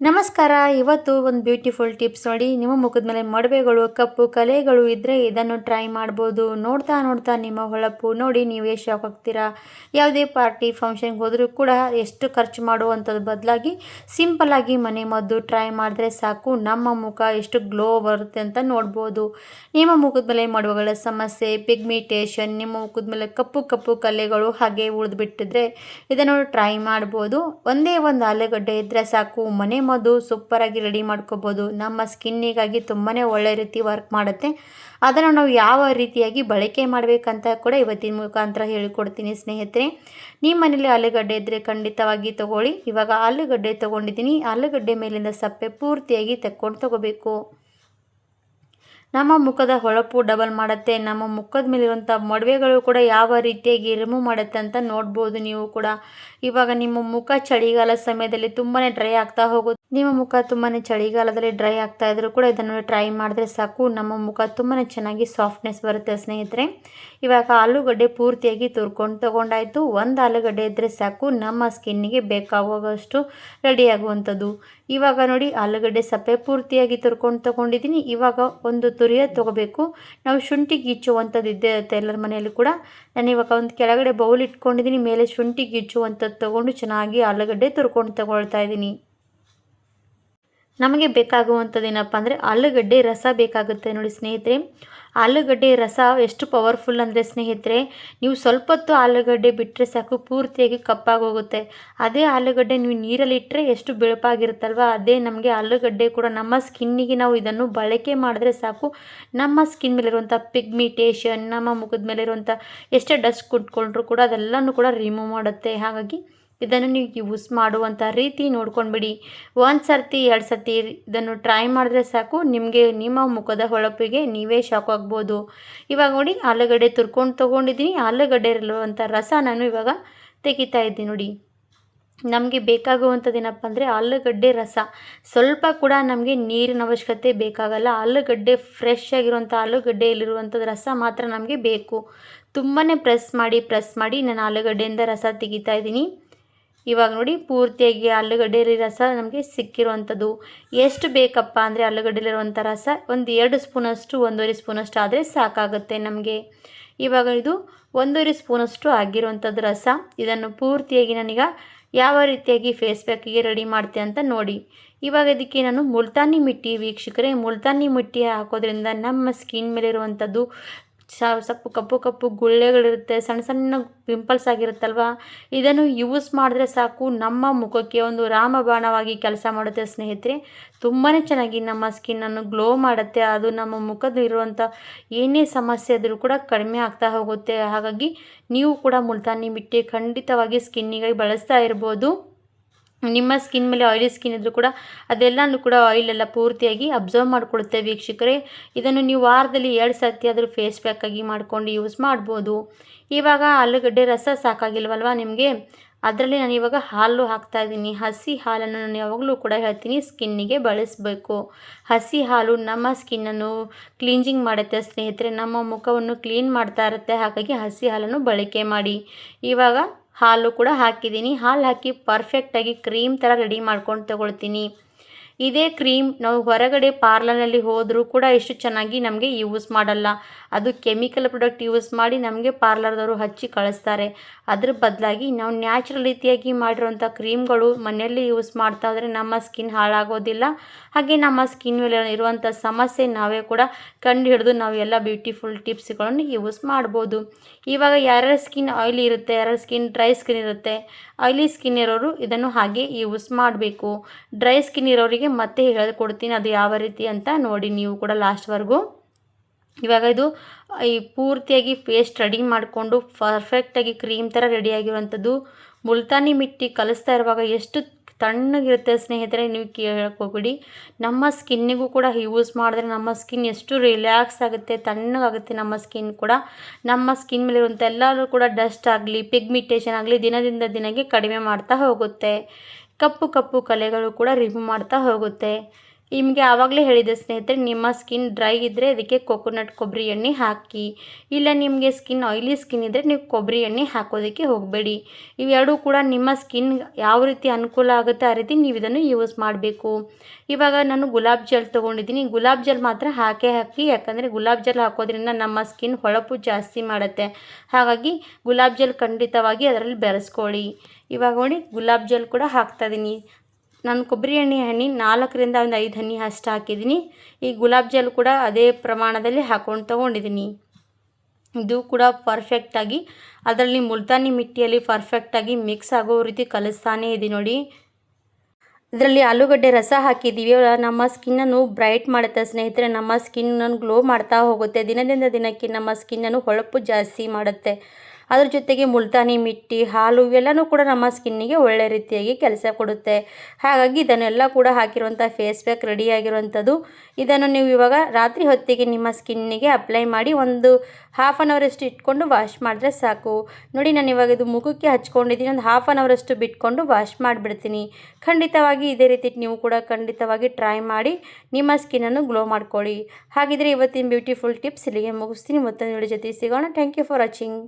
ನಮಸ್ಕಾರ. ಇವತ್ತು ಒಂದು ಬ್ಯೂಟಿಫುಲ್ ಟಿಪ್ಸ್ ನೋಡಿ. ನಿಮ್ಮ ಮುಖದ ಮೇಲೆ ಮೊಡವೆಗಳು, ಕಪ್ಪು ಕಲೆಗಳು ಇದ್ದರೆ ಇದನ್ನು ಟ್ರೈ ಮಾಡ್ಬೋದು. ನೋಡ್ತಾ ನೋಡ್ತಾ ನಿಮ್ಮ ಹೊಳಪು ನೋಡಿ ನೀವೇ ಶಾಕ್ ಆಗ್ತೀರಾ. ಯಾವುದೇ ಪಾರ್ಟಿ ಫಂಕ್ಷನ್ಗೆ ಹೋದರೂ ಕೂಡ ಎಷ್ಟು ಖರ್ಚು ಮಾಡುವಂಥದ್ದು ಬದಲಾಗಿ ಸಿಂಪಲ್ಲಾಗಿ ಮನೆ ಮದ್ದು ಟ್ರೈ ಮಾಡಿದ್ರೆ ಸಾಕು, ನಮ್ಮ ಮುಖ ಎಷ್ಟು ಗ್ಲೋ ಬರುತ್ತೆ ಅಂತ ನೋಡ್ಬೋದು. ನಿಮ್ಮ ಮುಖದ ಮೇಲೆ ಮೊಡವೆಗಳ ಸಮಸ್ಯೆ, ಪಿಗ್ಮಿಟೇಷನ್, ನಿಮ್ಮ ಮುಖದ ಮೇಲೆ ಕಪ್ಪು ಕಪ್ಪು ಕಲೆಗಳು ಹಾಗೆ ಉಳಿದುಬಿಟ್ಟಿದ್ರೆ ಇದನ್ನು ಟ್ರೈ ಮಾಡ್ಬೋದು. ಒಂದೇ ಒಂದು ಆಲೂಗಡ್ಡೆ ಇದ್ದರೆ ಸಾಕು, ಮನೆ ಮದ್ದು ಸೂಪರಾಗಿ ರೆಡಿ ಮಾಡ್ಕೋಬೋದು. ನಮ್ಮ ಸ್ಕಿನ್ನಿಗಾಗಿ ತುಂಬಾ ಒಳ್ಳೆ ರೀತಿ ವರ್ಕ್ ಮಾಡುತ್ತೆ. ಅದನ್ನು ನಾವು ಯಾವ ರೀತಿಯಾಗಿ ಬಳಕೆ ಮಾಡಬೇಕಂತ ಕೂಡ ಇವತ್ತಿನ ಮುಖಾಂತರ ಹೇಳಿಕೊಡ್ತೀನಿ ಸ್ನೇಹಿತರೆ. ನಿಮ್ಮ ಮನೇಲಿ ಆಲೂಗಡ್ಡೆ ಇದ್ದರೆ ಖಂಡಿತವಾಗಿ ತೊಗೊಳ್ಳಿ. ಇವಾಗ ಆಲೂಗಡ್ಡೆ ತೊಗೊಂಡಿದ್ದೀನಿ. ಆಲೂಗಡ್ಡೆ ಮೇಲಿಂದ ಸಪ್ಪೆ ಪೂರ್ತಿಯಾಗಿ ತಗೋಬೇಕು. ನಮ್ಮ ಮುಖದ ಹೊಳಪು ಡಬಲ್ ಮಾಡುತ್ತೆ. ನಮ್ಮ ಮುಖದ ಮೇಲಿರುವಂಥ ಮೊಡವೆಗಳು ಕೂಡ ಯಾವ ರೀತಿಯಾಗಿ ರಿಮೂವ್ ಮಾಡುತ್ತೆ ಅಂತ ನೋಡ್ಬೋದು ನೀವು ಕೂಡ. ಇವಾಗ ನಿಮ್ಮ ಮುಖ ಚಳಿಗಾಲ ಸಮಯದಲ್ಲಿ ತುಂಬಾ ಡ್ರೈ ಆಗ್ತಾ ಹೋಗುತ್ತೆ. ನಿಮ್ಮ ಮುಖ ತುಂಬಾ ಚಳಿಗಾಲದಲ್ಲಿ ಡ್ರೈ ಆಗ್ತಾ ಇದ್ರೂ ಕೂಡ ಇದನ್ನು ಟ್ರೈ ಮಾಡಿದ್ರೆ ಸಾಕು, ನಮ್ಮ ಮುಖ ತುಂಬಾ ಚೆನ್ನಾಗಿ ಸಾಫ್ಟ್ನೆಸ್ ಬರುತ್ತೆ ಸ್ನೇಹಿತರೆ. ಇವಾಗ ಆಲೂಗಡ್ಡೆ ಪೂರ್ತಿಯಾಗಿ ತೊಗೊಂಡಾಯಿತು. ಒಂದು ಆಲೂಗಡ್ಡೆ ಇದ್ದರೆ ಸಾಕು, ನಮ್ಮ ಸ್ಕಿನ್ನಿಗೆ ಬೇಕಾಗುವಷ್ಟು ರೆಡಿ ಆಗುವಂಥದ್ದು. ಇವಾಗ ನೋಡಿ, ಆಲೂಗಡ್ಡೆ ಸಪ್ಪೆ ಪೂರ್ತಿಯಾಗಿ ತೊಗೊಂಡಿದ್ದೀನಿ. ಇವಾಗ ಒಂದು ತುರಿಯೋದು ತೊಗೋಬೇಕು. ನಾವು ಶುಂಠಿ ಗೀಚುವಂಥದ್ದು ಇರುತ್ತೆ ಎಲ್ಲರ ಮನೆಯಲ್ಲೂ ಕೂಡ. ನಾನು ಇವಾಗ ಒಂದು ಕೆಳಗಡೆ ಬೌಲ್ ಇಟ್ಕೊಂಡಿದ್ದೀನಿ, ಮೇಲೆ ಶುಂಠಿ ಗೀಚುವಂಥದ್ದು ತೊಗೊಂಡು ಚೆನ್ನಾಗಿ ಆಲೂಗಡ್ಡೆ ತಗೊಳ್ತಾ ಇದ್ದೀನಿ. ನಮಗೆ ಬೇಕಾಗುವಂಥದ್ದು ಏನಪ್ಪ ಅಂದರೆ ಆಲೂಗಡ್ಡೆ ರಸ ಬೇಕಾಗುತ್ತೆ ನೋಡಿ ಸ್ನೇಹಿತರೆ. ಆಲೂಗಡ್ಡೆ ರಸ ಎಷ್ಟು ಪವರ್ಫುಲ್ ಅಂದರೆ ಸ್ನೇಹಿತರೆ, ನೀವು ಸ್ವಲ್ಪ ಹೊತ್ತು ಆಲೂಗಡ್ಡೆ ಬಿಟ್ಟರೆ ಸಾಕು, ಪೂರ್ತಿಯಾಗಿ ಕಪ್ಪಾಗಿ ಹೋಗುತ್ತೆ. ಅದೇ ಆಲೂಗಡ್ಡೆ ನೀವು ನೀರಲ್ಲಿ ಇಟ್ಟರೆ ಎಷ್ಟು ಬಿಳುಪಾಗಿರುತ್ತಲ್ವ, ಅದೇ ನಮಗೆ ಆಲೂಗಡ್ಡೆ ಕೂಡ ನಮ್ಮ ಸ್ಕಿನ್ನಿಗೆ ನಾವು ಇದನ್ನು ಬಳಕೆ ಮಾಡಿದ್ರೆ ಸಾಕು, ನಮ್ಮ ಸ್ಕಿನ್ ಮೇಲಿರುವಂಥ ಪಿಗ್ಮಿಟೇಷನ್, ನಮ್ಮ ಮುಖದ ಮೇಲಿರುವಂಥ ಎಷ್ಟೇ ಡಸ್ಟ್ ಕುಟ್ಕೊಂಡ್ರೂ ಕೂಡ ಅದೆಲ್ಲನೂ ಕೂಡ ರಿಮೂವ್ ಮಾಡುತ್ತೆ. ಹಾಗಾಗಿ ಇದನ್ನು ನೀವು ಯೂಸ್ ಮಾಡುವಂಥ ರೀತಿ ನೋಡ್ಕೊಂಡ್ಬಿಡಿ. ಒಂದು ಸರ್ತಿ 2 ಸರ್ತಿ ಇದನ್ನು ಟ್ರೈ ಮಾಡಿದ್ರೆ ಸಾಕು, ನಿಮಗೆ ನಿಮ್ಮ ಮುಖದ ಹೊಳಪಿಗೆ ನೀವೇ ಶಾಕ್ ಆಗ್ಬೋದು. ಇವಾಗ ನೋಡಿ, ಆಲೂಗಡ್ಡೆ ತೊಗೊಂಡಿದ್ದೀನಿ. ಆಲೂಗಡ್ಡೆಯಲ್ಲಿರುವಂಥ ರಸ ನಾನು ಇವಾಗ ತೆಗಿತಾ ಇದ್ದೀನಿ ನೋಡಿ. ನಮಗೆ ಬೇಕಾಗುವಂಥದ್ದು ಏನಪ್ಪ ಅಂದರೆ ಆಲೂಗಡ್ಡೆ ರಸ. ಸ್ವಲ್ಪ ಕೂಡ ನಮಗೆ ನೀರಿನ ಅವಶ್ಯಕತೆ ಬೇಕಾಗಲ್ಲ. ಆಲೂಗಡ್ಡೆ ಫ್ರೆಶ್ ಆಗಿರುವಂಥ ಆಲೂಗಡ್ಡೆಯಲ್ಲಿರುವಂಥದ್ದು ರಸ ಮಾತ್ರ ನಮಗೆ ಬೇಕು. ತುಂಬಾ ಪ್ರೆಸ್ ಮಾಡಿ ನಾನು ಆಲೂಗಡ್ಡೆಯಿಂದ ರಸ ತೆಗಿತಾ ಇದ್ದೀನಿ. ಇವಾಗ ನೋಡಿ, ಪೂರ್ತಿಯಾಗಿ ಆಲೂಗಡ್ಡೆಯಲ್ಲಿ ರಸ ನಮಗೆ ಸಿಕ್ಕಿರುವಂಥದ್ದು. ಎಷ್ಟು ಬೇಕಪ್ಪ ಅಂದರೆ ಆಲೂಗಡ್ಡೆಲಿರುವಂಥ ರಸ ಒಂದು 2 ಸ್ಪೂನಷ್ಟು, 1.5 ಸ್ಪೂನಷ್ಟು ಆದರೆ ಸಾಕಾಗುತ್ತೆ ನಮಗೆ. ಇವಾಗ ಇದು 1.5 ಸ್ಪೂನಷ್ಟು ಆಗಿರುವಂಥದ್ದು ರಸ. ಇದನ್ನು ಪೂರ್ತಿಯಾಗಿ ನಾನೀಗ ಯಾವ ರೀತಿಯಾಗಿ ಫೇಸ್ ಪ್ಯಾಕಿಗೆ ರೆಡಿ ಮಾಡ್ತೆ ಅಂತ ನೋಡಿ. ಇವಾಗ ಇದಕ್ಕೆ ನಾನು ಮುಲ್ತಾನಿ ಮಿಟ್ಟಿ, ವೀಕ್ಷಕರೇ, ಮುಲ್ತಾನಿ ಮಿಟ್ಟಿ ಹಾಕೋದ್ರಿಂದ ನಮ್ಮ ಸ್ಕಿನ್ ಮೇಲಿರುವಂಥದ್ದು ಸ್ವಲ್ಪ ಕಪ್ಪು ಗುಳ್ಳೆಗಳಿರುತ್ತೆ, ಸಣ್ಣ ಸಣ್ಣ ಪಿಂಪಲ್ಸ್ ಆಗಿರುತ್ತಲ್ವ, ಇದನ್ನು ಯೂಸ್ ಮಾಡಿದ್ರೆ ಸಾಕು, ನಮ್ಮ ಮುಖಕ್ಕೆ ಒಂದು ರಾಮಬಾಣವಾಗಿ ಕೆಲಸ ಮಾಡುತ್ತೆ ಸ್ನೇಹಿತರೆ. ತುಂಬಾ ಚೆನ್ನಾಗಿ ನಮ್ಮ ಸ್ಕಿನ್ನನ್ನು ಗ್ಲೋ ಮಾಡುತ್ತೆ. ಅದು ನಮ್ಮ ಮುಖದಲ್ಲಿರುವಂಥ ಏನೇ ಸಮಸ್ಯೆ ಆದರೂ ಕೂಡ ಕಡಿಮೆ ಆಗ್ತಾ ಹೋಗುತ್ತೆ. ಹಾಗಾಗಿ ನೀವು ಕೂಡ ಮುಲ್ತಾನಿ ಮಿಟ್ಟಿ ಖಂಡಿತವಾಗಿ ಸ್ಕಿನ್ನಿಗೆ ಬಳಸ್ತಾ ಇರ್ಬೋದು. ನಿಮ್ಮ ಸ್ಕಿನ್ ಮೇಲೆ ಆಯಿಲಿ ಸ್ಕಿನ್ ಇದ್ದರೂ ಕೂಡ ಅದೆಲ್ಲನೂ ಕೂಡ ಆಯಿಲೆಲ್ಲ ಪೂರ್ತಿಯಾಗಿ ಅಬ್ಸರ್ವ್ ಮಾಡಿಕೊಳ್ಳುತ್ತೆ ವೀಕ್ಷಕರೇ. ಇದನ್ನು ನೀವು ವಾರದಲ್ಲಿ 2 ಸರ್ತಿ ಆದರೂ ಫೇಸ್ ಪ್ಯಾಕಾಗಿ ಮಾಡ್ಕೊಂಡು ಯೂಸ್ ಮಾಡ್ಬೋದು. ಇವಾಗ ಆಲೂಗಡ್ಡೆ ರಸ ಸಾಕಾಗಿಲ್ವಲ್ವ ನಿಮಗೆ, ಅದರಲ್ಲಿ ನಾನು ಇವಾಗ ಹಾಲು ಹಾಕ್ತಾಯಿದ್ದೀನಿ. ಹಸಿ ಹಾಲನ್ನು ನಾನು ಯಾವಾಗಲೂ ಕೂಡ ಹೇಳ್ತೀನಿ ಸ್ಕಿನ್ನಿಗೆ ಬಳಸಬೇಕು. ಹಸಿ ಹಾಲು ನಮ್ಮ ಸ್ಕಿನ್ನನ್ನು ಕ್ಲೀನ್ಸಿಂಗ್ ಮಾಡುತ್ತೆ ಸ್ನೇಹಿತರೆ, ನಮ್ಮ ಮುಖವನ್ನು ಕ್ಲೀನ್ ಮಾಡ್ತಾ ಇರುತ್ತೆ. ಹಾಗಾಗಿ ಹಸಿ ಹಾಲನ್ನು ಬಳಕೆ ಮಾಡಿ. ಇವಾಗ ಹಾಲು ಕೂಡ ಹಾಕಿದ್ದೀನಿ. ಹಾಲು ಹಾಕಿ ಪರ್ಫೆಕ್ಟಾಗಿ ಕ್ರೀಮ್ ಥರ ರೆಡಿ ಮಾಡ್ಕೊಂಡು ತಗೊಳ್ತೀನಿ. ಇದೇ ಕ್ರೀಮ್ ನಾವು ಹೊರಗಡೆ ಪಾರ್ಲರ್ನಲ್ಲಿ ಹೋದರೂ ಕೂಡ ಇಷ್ಟು ಚೆನ್ನಾಗಿ ನಮಗೆ ಯೂಸ್ ಮಾಡಲ್ಲ. ಅದು ಕೆಮಿಕಲ್ ಪ್ರಾಡಕ್ಟ್ ಯೂಸ್ ಮಾಡಿ ನಮಗೆ ಪಾರ್ಲರ್ದವರು ಹಚ್ಚಿ ಕಳಿಸ್ತಾರೆ. ಅದ್ರ ಬದಲಾಗಿ ನಾವು ನ್ಯಾಚುರಲ್ ರೀತಿಯಾಗಿ ಮಾಡಿರೋಂಥ ಕ್ರೀಮ್ಗಳು ಮನೆಯಲ್ಲಿ ಯೂಸ್ ಮಾಡ್ತಾ ಹೋದರೆ ನಮ್ಮ ಸ್ಕಿನ್ ಹಾಳಾಗೋದಿಲ್ಲ. ಹಾಗೆ ನಮ್ಮ ಸ್ಕಿನ್ ಮೇಲೆ ಇರುವಂಥ ಸಮಸ್ಯೆ ನಾವೇ ಕೂಡ ಕಂಡು ಹಿಡಿದು ನಾವು ಎಲ್ಲ ಬ್ಯೂಟಿಫುಲ್ ಟಿಪ್ಸ್ಗಳನ್ನು ಯೂಸ್ ಮಾಡ್ಬೋದು. ಇವಾಗ ಯಾರ್ಯಾರ ಸ್ಕಿನ್ ಆಯಿಲಿ ಇರುತ್ತೆ, ಯಾರ್ಯಾರ ಸ್ಕಿನ್ ಡ್ರೈ ಸ್ಕಿನ್ ಇರುತ್ತೆ, ಆಯಿಲಿ ಸ್ಕಿನ್ ಇರೋರು ಇದನ್ನು ಹಾಗೆ ಯೂಸ್ ಮಾಡಬೇಕು. ಡ್ರೈ ಸ್ಕಿನ್ ಇರೋರಿಗೆ ಮತ್ತೆ ಹೇಳ್ಕೊಡ್ತೀನಿ ಅದು ಯಾವ ರೀತಿ ಅಂತ ನೋಡಿ ನೀವು ಕೂಡ ಲಾಸ್ಟ್ವರೆಗೂ. ಇವಾಗ ಇದು ಈ ಪೂರ್ತಿಯಾಗಿ ಪೇಸ್ಟ್ ರೆಡಿ ಮಾಡಿಕೊಂಡು ಪರ್ಫೆಕ್ಟಾಗಿ ಕ್ರೀಮ್ ಥರ ರೆಡಿಯಾಗಿರುವಂಥದ್ದು. ಮುಲ್ತಾನಿ ಮಿಟ್ಟಿ ಕಲಿಸ್ತಾ ಇರುವಾಗ ಎಷ್ಟು ತಣ್ಣಗಿರುತ್ತೆ ಸ್ನೇಹಿತರೆ, ನೀವು ಕೇಳ್ಕೊಬಿಡಿ. ನಮ್ಮ ಸ್ಕಿನ್ನಿಗೂ ಕೂಡ ಯೂಸ್ ಮಾಡಿದ್ರೆ ನಮ್ಮ ಸ್ಕಿನ್ ಎಷ್ಟು ರಿಲ್ಯಾಕ್ಸ್ ಆಗುತ್ತೆ, ತಣ್ಣಗಾಗುತ್ತೆ ನಮ್ಮ ಸ್ಕಿನ್ ಕೂಡ. ನಮ್ಮ ಸ್ಕಿನ್ ಮೇಲಿರುವಂಥ ಎಲ್ಲರೂ ಕೂಡ ಡಸ್ಟ್ ಆಗಲಿ, ಪಿಗ್ಮಿಟೇಷನ್ ಆಗಲಿ ದಿನದಿಂದ ದಿನಕ್ಕೆ ಕಡಿಮೆ ಮಾಡ್ತಾ ಹೋಗುತ್ತೆ. ಕಪ್ಪು ಕಲೆಗಳು ಕೂಡ ರಿಮೂವ್ ಮಾಡ್ತಾ ಹೋಗುತ್ತೆ. ನಿಮಗೆ ಆವಾಗಲೇ ಹೇಳಿದೆ ಸ್ನೇಹಿತರೆ, ನಿಮ್ಮ ಸ್ಕಿನ್ ಡ್ರೈ ಇದ್ದರೆ ಅದಕ್ಕೆ ಕೊಕೊನಟ್ ಕೊಬ್ಬರಿ ಎಣ್ಣೆ ಹಾಕಿ, ಇಲ್ಲ ನಿಮಗೆ ಸ್ಕಿನ್ ಆಯಿಲಿ ಸ್ಕಿನ್ ಇದ್ದರೆ ನೀವು ಕೊಬ್ಬರಿ ಎಣ್ಣೆ ಹಾಕೋದಕ್ಕೆ ಹೋಗಬೇಡಿ. ಇವೆರಡೂ ಕೂಡ ನಿಮ್ಮ ಸ್ಕಿನ್ ಯಾವ ರೀತಿ ಅನುಕೂಲ ಆಗುತ್ತೆ ಆ ರೀತಿ ನೀವು ಇದನ್ನು ಯೂಸ್ ಮಾಡಬೇಕು. ಇವಾಗ ನಾನು ಗುಲಾಬ್ ಜಲ್ ತೊಗೊಂಡಿದ್ದೀನಿ. ಗುಲಾಬ್ ಜಲ್ ಮಾತ್ರ ಹಾಕಿ, ಯಾಕಂದರೆ ಗುಲಾಬ್ ಜಲ್ ಹಾಕೋದ್ರಿಂದ ನಮ್ಮ ಸ್ಕಿನ್ ಹೊಳಪು ಜಾಸ್ತಿ ಮಾಡುತ್ತೆ. ಹಾಗಾಗಿ ಗುಲಾಬ್ ಜಲ್ ಖಂಡಿತವಾಗಿ ಅದರಲ್ಲಿ ಬೆರೆಸ್ಕೊಳ್ಳಿ. ಇವಾಗ ನೋಡಿ ಗುಲಾಬ್ ಜಲ್ ಕೂಡ ಹಾಕ್ತಾಯಿದ್ದೀನಿ. ನಾನು ಕೊಬ್ಬರಿ ಎಣ್ಣೆ 4 ರಿಂದ 5 ಹನಿ ಅಷ್ಟು ಹಾಕಿದ್ದೀನಿ. ಈ ಗುಲಾಬ್ ಜಲ್ ಕೂಡ ಅದೇ ಪ್ರಮಾಣದಲ್ಲಿ ಹಾಕ್ಕೊಂಡು ತೊಗೊಂಡಿದ್ದೀನಿ. ಇದು ಕೂಡ ಪರ್ಫೆಕ್ಟಾಗಿ ಅದರಲ್ಲಿ ಮುಲ್ತಾನಿ ಮಿಟ್ಟಿಯಲ್ಲಿ ಪರ್ಫೆಕ್ಟಾಗಿ ಮಿಕ್ಸ್ ಆಗೋ ರೀತಿ ಕಲಿಸ್ತಾನೇ ಇದೆ ನೋಡಿ. ಇದರಲ್ಲಿ ಆಲೂಗಡ್ಡೆ ರಸ ಹಾಕಿದ್ದೀವಿ. ನಮ್ಮ ಸ್ಕಿನ್ನನ್ನು ಬ್ರೈಟ್ ಮಾಡುತ್ತೆ ಸ್ನೇಹಿತರೆ. ನಮ್ಮ ಸ್ಕಿನ್ನನ್ನು ಗ್ಲೋ ಮಾಡ್ತಾ ಹೋಗುತ್ತೆ. ದಿನದಿಂದ ದಿನಕ್ಕೆ ನಮ್ಮ ಸ್ಕಿನ್ನನ್ನು ಹೊಳಪು ಜಾಸ್ತಿ ಮಾಡುತ್ತೆ. ಅದ್ರ ಜೊತೆಗೆ ಮುಲ್ತಾನಿ ಮಿಟ್ಟಿ, ಹಾಲು ಇವೆಲ್ಲವೂ ಕೂಡ ನಮ್ಮ ಸ್ಕಿನ್ನಿಗೆ ಒಳ್ಳೆ ರೀತಿಯಾಗಿ ಕೆಲಸ ಕೊಡುತ್ತೆ. ಹಾಗಾಗಿ ಇದನ್ನೆಲ್ಲ ಕೂಡ ಹಾಕಿರುವಂಥ ಫೇಸ್ ಪ್ಯಾಕ್ ರೆಡಿಯಾಗಿರುವಂಥದ್ದು. ಇದನ್ನು ನೀವು ಇವಾಗ ರಾತ್ರಿ ಹೊತ್ತಿಗೆ ನಿಮ್ಮ ಸ್ಕಿನ್ನಿಗೆ ಅಪ್ಲೈ ಮಾಡಿ ಒಂದು ಹಾಫ್ ಆನ್ ಅವರಷ್ಟು ಇಟ್ಕೊಂಡು ವಾಶ್ ಮಾಡಿದ್ರೆ ಸಾಕು. ನೋಡಿ ನಾನು ಇವಾಗ ಇದು ಮುಖಕ್ಕೆ ಹಚ್ಕೊಂಡಿದ್ದೀನಿ. ಒಂದು ಹಾಫ್ ಆನ್ ಅವರಷ್ಟು ಬಿಟ್ಕೊಂಡು ವಾಶ್ ಮಾಡಿಬಿಡ್ತೀನಿ. ಖಂಡಿತವಾಗಿ ಇದೇ ರೀತಿ ನೀವು ಕೂಡ ಖಂಡಿತವಾಗಿ ಟ್ರೈ ಮಾಡಿ ನಿಮ್ಮ ಸ್ಕಿನ್ನನ್ನು ಗ್ಲೋ ಮಾಡ್ಕೊಳ್ಳಿ. ಹಾಗಿದ್ರೆ ಇವತ್ತಿನ ಬ್ಯೂಟಿಫುಲ್ ಟಿಪ್ಸ್ ಇಲ್ಲಿಗೆ ಮುಗಿಸ್ತೀನಿ. ಮತ್ತೊಂದು ವಿಡಿಯೋ ಜೊತೆ ಸಿಗೋಣ. Thank you for watching.